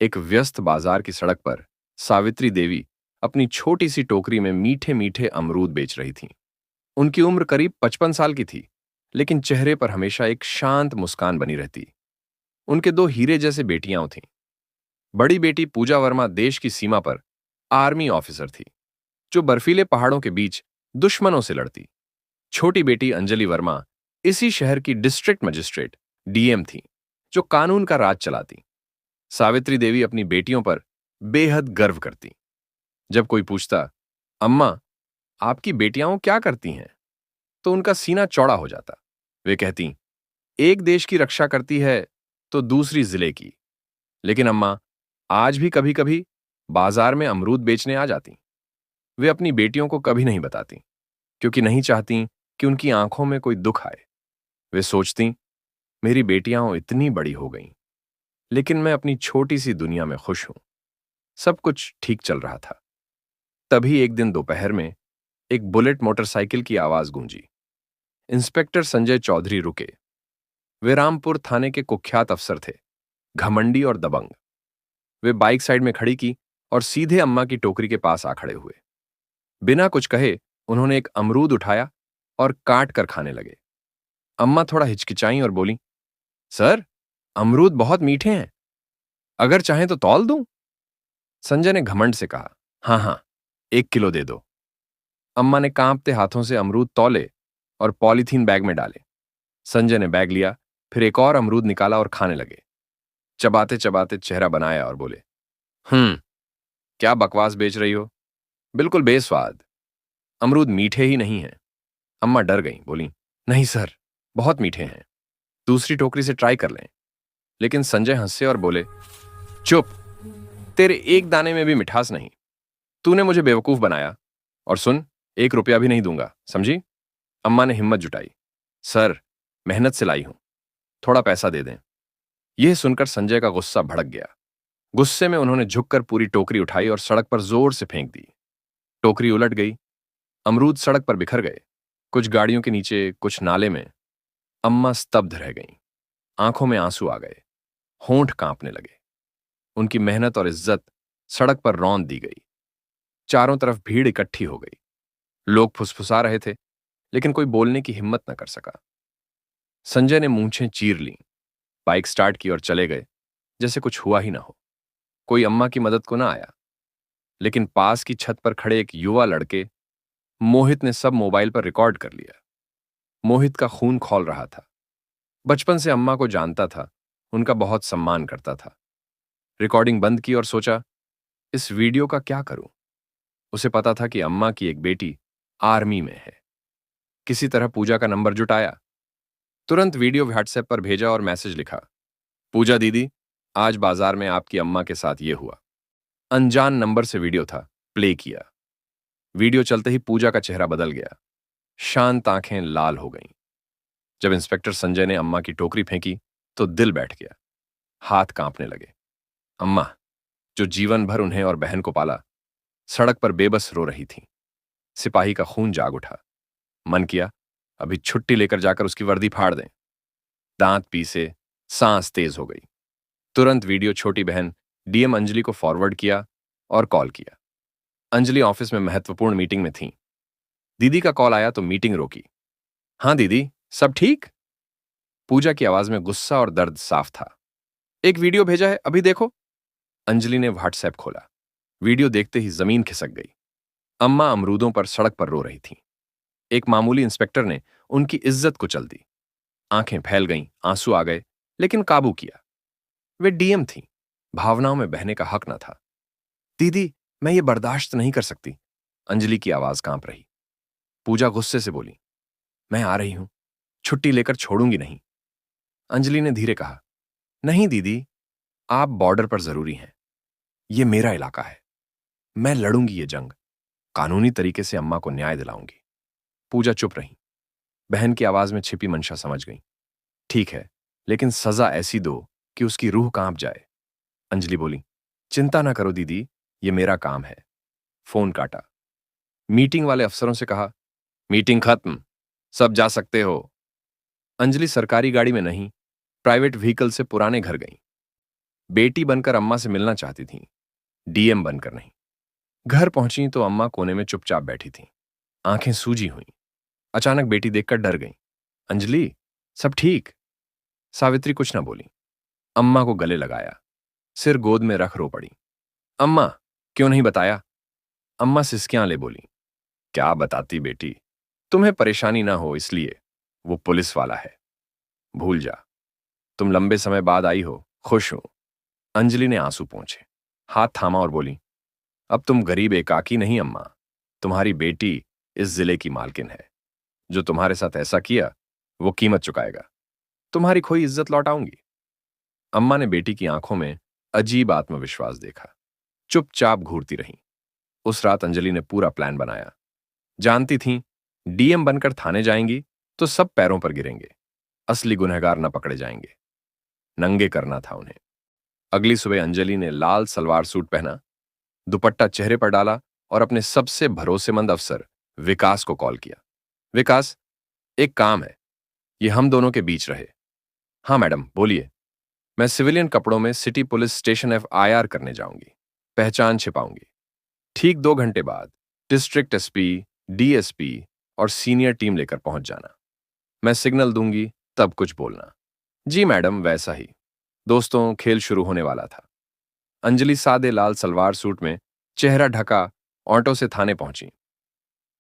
एक व्यस्त बाजार की सड़क पर सावित्री देवी अपनी छोटी सी टोकरी में मीठे मीठे अमरूद बेच रही थीं। उनकी उम्र करीब 55 साल की थी, लेकिन चेहरे पर हमेशा एक शांत मुस्कान बनी रहती। उनके दो हीरे जैसे बेटियां थीं। बड़ी बेटी पूजा वर्मा देश की सीमा पर आर्मी ऑफिसर थी, जो बर्फीले पहाड़ों के बीच दुश्मनों से लड़ती। छोटी बेटी अंजलि वर्मा इसी शहर की डिस्ट्रिक्ट मजिस्ट्रेट डीएम थी, जो कानून का राज चलाती। सावित्री देवी अपनी बेटियों पर बेहद गर्व करती। जब कोई पूछता, अम्मा, आपकी बेटियां क्या करती हैं, तो उनका सीना चौड़ा हो जाता। वे कहती, एक देश की रक्षा करती है तो दूसरी जिले की। लेकिन अम्मा आज भी कभी कभी बाजार में अमरूद बेचने आ जाती। वे अपनी बेटियों को कभी नहीं बताती, क्योंकि नहीं चाहती कि उनकी आंखों में कोई दुख आए। वे सोचती, मेरी बेटियां इतनी बड़ी हो गईं, लेकिन मैं अपनी छोटी सी दुनिया में खुश हूं। सब कुछ ठीक चल रहा था। तभी एक दिन दोपहर में एक बुलेट मोटरसाइकिल की आवाज गूंजी। इंस्पेक्टर संजय चौधरी रुके। वे रामपुर थाने के कुख्यात अफसर थे, घमंडी और दबंग। वे बाइक साइड में खड़ी की और सीधे अम्मा की टोकरी के पास आ खड़े हुए। बिना कुछ कहे उन्होंने एक अमरूद उठाया और काट कर खाने लगे। अम्मा थोड़ा हिचकिचाई और बोली, सर, अमरूद बहुत मीठे हैं, अगर चाहें तो तौल दूं। संजय ने घमंड से कहा, हाँ हाँ, 1 किलो दे दो। अम्मा ने कांपते हाथों से अमरूद तौले और पॉलीथीन बैग में डाले। संजय ने बैग लिया, फिर एक और अमरूद निकाला और खाने लगे। चबाते चबाते चेहरा बनाया और बोले, क्या बकवास बेच रही हो, बिल्कुल बेस्वाद। अमरूद मीठे ही नहीं हैं। अम्मा डर गईं, बोली, नहीं सर, बहुत मीठे हैं, दूसरी टोकरी से ट्राई कर लें। लेकिन संजय हंसे और बोले, चुप, तेरे एक दाने में भी मिठास नहीं। तूने मुझे बेवकूफ बनाया, और सुन, 1 रुपया भी नहीं दूंगा, समझी। अम्मा ने हिम्मत जुटाई, सर, मेहनत से लाई हूं, थोड़ा पैसा दे दें। यह सुनकर संजय का गुस्सा भड़क गया। गुस्से में उन्होंने झुककर पूरी टोकरी उठाई और सड़क पर जोर से फेंक दी। टोकरी उलट गई। अमरूद सड़क पर बिखर गए, कुछ गाड़ियों के नीचे, कुछ नाले में। अम्मा स्तब्ध रह गईं। आंखों में आंसू आ गए, होंठ कांपने लगे। उनकी मेहनत और इज्जत सड़क पर रौंद दी गई। चारों तरफ भीड़ इकट्ठी हो गई। लोग फुसफुसा रहे थे, लेकिन कोई बोलने की हिम्मत न कर सका। संजय ने मूंछें चीर लीं, बाइक स्टार्ट की और चले गए, जैसे कुछ हुआ ही ना हो। कोई अम्मा की मदद को ना आया। लेकिन पास की छत पर खड़े एक युवा लड़के मोहित ने सब मोबाइल पर रिकॉर्ड कर लिया। मोहित का खून खौल रहा था। बचपन से अम्मा को जानता था, उनका बहुत सम्मान करता था। रिकॉर्डिंग बंद की और सोचा, इस वीडियो का क्या करूं। उसे पता था कि अम्मा की एक बेटी आर्मी में है। किसी तरह पूजा का नंबर जुटाया, तुरंत वीडियो व्हाट्सएप पर भेजा और मैसेज लिखा, पूजा दीदी, आज बाजार में आपकी अम्मा के साथ ये हुआ। अनजान नंबर से वीडियो था, प्ले किया। वीडियो चलते ही पूजा का चेहरा बदल गया, शांत आंखें लाल हो गईं। जब इंस्पेक्टर संजय ने अम्मा की टोकरी फेंकी तो दिल बैठ गया, हाथ कांपने लगे। अम्मा, जो जीवन भर उन्हें और बहन को पाला, सड़क पर बेबस रो रही थी। सिपाही का खून जाग उठा। मन किया, अभी छुट्टी लेकर जाकर उसकी वर्दी फाड़ दें। दांत पीसे, सांस तेज हो गई। तुरंत वीडियो छोटी बहन डीएम अंजलि को फॉरवर्ड किया और कॉल किया। अंजलि ऑफिस में महत्वपूर्ण मीटिंग में थी। दीदी का कॉल आया तो मीटिंग रोकी। हाँ दीदी, सब ठीक। पूजा की आवाज में गुस्सा और दर्द साफ था। एक वीडियो भेजा है, अभी देखो। अंजलि ने व्हाट्सएप खोला। वीडियो देखते ही जमीन खिसक गई। अम्मा अमरूदों पर सड़क पर रो रही थीं। एक मामूली इंस्पेक्टर ने उनकी इज्जत कुचल दी। आंखें फैल गईं, आंसू आ गए, लेकिन काबू किया। वे डीएम थीं, भावनाओं में बहने का हक न था। दीदी, मैं ये बर्दाश्त नहीं कर सकती। अंजलि की आवाज कांप रही। पूजा गुस्से से बोली, मैं आ रही हूं, छुट्टी लेकर छोड़ूंगी नहीं। अंजलि ने धीरे कहा, नहीं दीदी, आप बॉर्डर पर जरूरी हैं। ये मेरा इलाका है, मैं लड़ूंगी ये जंग, कानूनी तरीके से अम्मा को न्याय दिलाऊंगी। पूजा चुप रही। बहन की आवाज में छिपी मंशा समझ गई। ठीक है, लेकिन सजा ऐसी दो कि उसकी रूह कांप जाए। अंजलि बोली, चिंता ना करो दीदी, ये मेरा काम है। फोन काटा। मीटिंग वाले अफसरों से कहा, मीटिंग खत्म, सब जा सकते हो। अंजलि सरकारी गाड़ी में नहीं, प्राइवेट व्हीकल से पुराने घर गई। बेटी बनकर अम्मा से मिलना चाहती थीं, डीएम बनकर नहीं। घर पहुंची तो अम्मा कोने में चुपचाप बैठी थीं, आंखें सूजी हुईं। अचानक बेटी देखकर डर गईं। अंजलि, सब ठीक? सावित्री कुछ ना बोली। अम्मा को गले लगाया, सिर गोद में रख रो पड़ी। अम्मा, क्यों नहीं बताया? अम्मा सिसकियां ले बोली। क्या बताती बेटी, तुम्हें परेशानी ना हो इसलिए। वो पुलिस वाला है, भूल जा। तुम लंबे समय बाद आई हो, खुश हूं। अंजलि ने आंसू पोंछे, हाथ थामा और बोली, अब तुम गरीब एकाकी नहीं अम्मा, तुम्हारी बेटी इस जिले की मालकिन है। जो तुम्हारे साथ ऐसा किया वो कीमत चुकाएगा। तुम्हारी खोई इज्जत लौटाऊंगी। अम्मा ने बेटी की आंखों में अजीब आत्मविश्वास देखा, चुपचाप घूरती रहीं। उस रात अंजलि ने पूरा प्लान बनाया। जानती थीं डीएम बनकर थाने जाएंगी तो सब पैरों पर गिरेंगे, असली गुनहगार न पकड़े जाएंगे। नंगे करना था उन्हें। अगली सुबह अंजलि ने लाल सलवार सूट पहना, दुपट्टा चेहरे पर डाला और अपने सबसे भरोसेमंद अफसर विकास को कॉल किया। विकास, एक काम है, ये हम दोनों के बीच रहे। हाँ मैडम, बोलिए। मैं सिविलियन कपड़ों में सिटी पुलिस स्टेशन एफआईआर करने जाऊंगी, पहचान छिपाऊंगी। ठीक 2 घंटे बाद डिस्ट्रिक्ट एसपी, डीएसपी और सीनियर टीम लेकर पहुंच जाना। मैं सिग्नल दूंगी, तब कुछ बोलना। जी मैडम, वैसा ही। दोस्तों, खेल शुरू होने वाला था। अंजलि सादे लाल सलवार सूट में, चेहरा ढका, ऑटो से थाने पहुंची।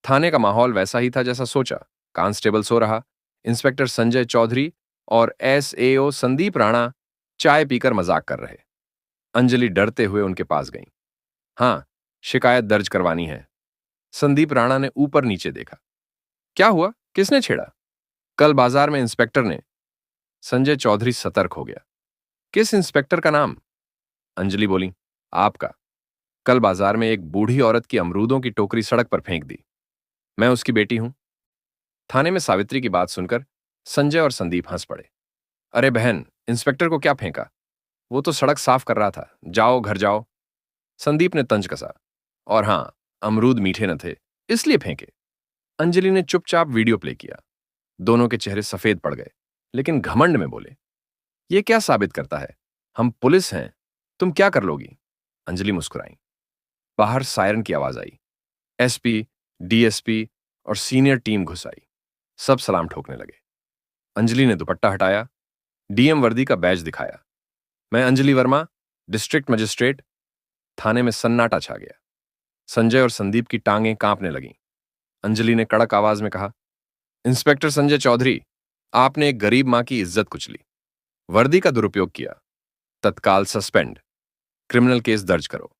थाने का माहौल वैसा ही था जैसा सोचा। कांस्टेबल सो रहा, इंस्पेक्टर संजय चौधरी और एसएओ संदीप राणा चाय पीकर मजाक कर रहे। अंजलि डरते हुए उनके पास गई। हाँ, शिकायत दर्ज करवानी है। संदीप राणा ने ऊपर नीचे देखा। क्या हुआ, किसने छेड़ा? कल बाजार में इंस्पेक्टर ने। संजय चौधरी सतर्क हो गया। किस इंस्पेक्टर का नाम? अंजलि बोली, आपका। कल बाजार में एक बूढ़ी औरत की अमरूदों की टोकरी सड़क पर फेंक दी। मैं उसकी बेटी हूं। थाने में सावित्री की बात सुनकर संजय और संदीप हंस पड़े। अरे बहन, इंस्पेक्टर को क्या फेंका? वो तो सड़क साफ कर रहा था। जाओ घर जाओ। संदीप ने तंज कसा। और हां, अमरूद मीठे न थे, इसलिए फेंके। अंजलि ने चुपचाप वीडियो प्ले किया। दोनों के चेहरे सफेद पड़ गए, लेकिन घमंड में बोले, ये क्या साबित करता है? हम पुलिस हैं, तुम क्या कर लोगी? अंजलि मुस्कुराई। बाहर सायरन की आवाज आई। एसपी, डीएसपी और सीनियर टीम घुस आई। सब सलाम ठोकने लगे। अंजलि ने दुपट्टा हटाया, डीएम वर्दी का बैज दिखाया। मैं अंजलि वर्मा, डिस्ट्रिक्ट मजिस्ट्रेट। थाने में सन्नाटा छा गया। संजय और संदीप की टांगें कांपने लगीं। अंजलि ने कड़क आवाज में कहा, इंस्पेक्टर संजय चौधरी, आपने एक गरीब मां की इज्जत कुचली, वर्दी का दुरुपयोग किया, तत्काल सस्पेंड, क्रिमिनल केस दर्ज करो।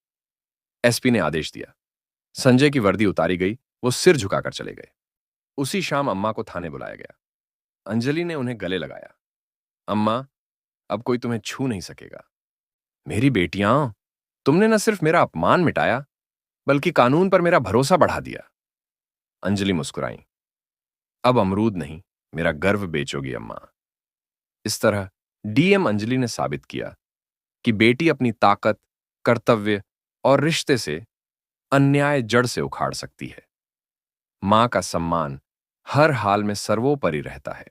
एसपी ने आदेश दिया। संजय की वर्दी उतारी गई, वो सिर झुकाकर चले गए। उसी शाम अम्मा को थाने बुलाया गया। अंजलि ने उन्हें गले लगाया। अम्मा, अब कोई तुम्हें छू नहीं सकेगा। मेरी बेटियां, तुमने न सिर्फ मेरा अपमान मिटाया, बल्कि कानून पर मेरा भरोसा बढ़ा दिया। अंजलि मुस्कुराई। अब अमरूद नहीं, मेरा गर्व बेचोगी अम्मा। इस तरह डीएम अंजलि ने साबित किया कि बेटी अपनी ताकत, कर्तव्य और रिश्ते से अन्याय जड़ से उखाड़ सकती है। मां का सम्मान हर हाल में सर्वोपरि रहता है।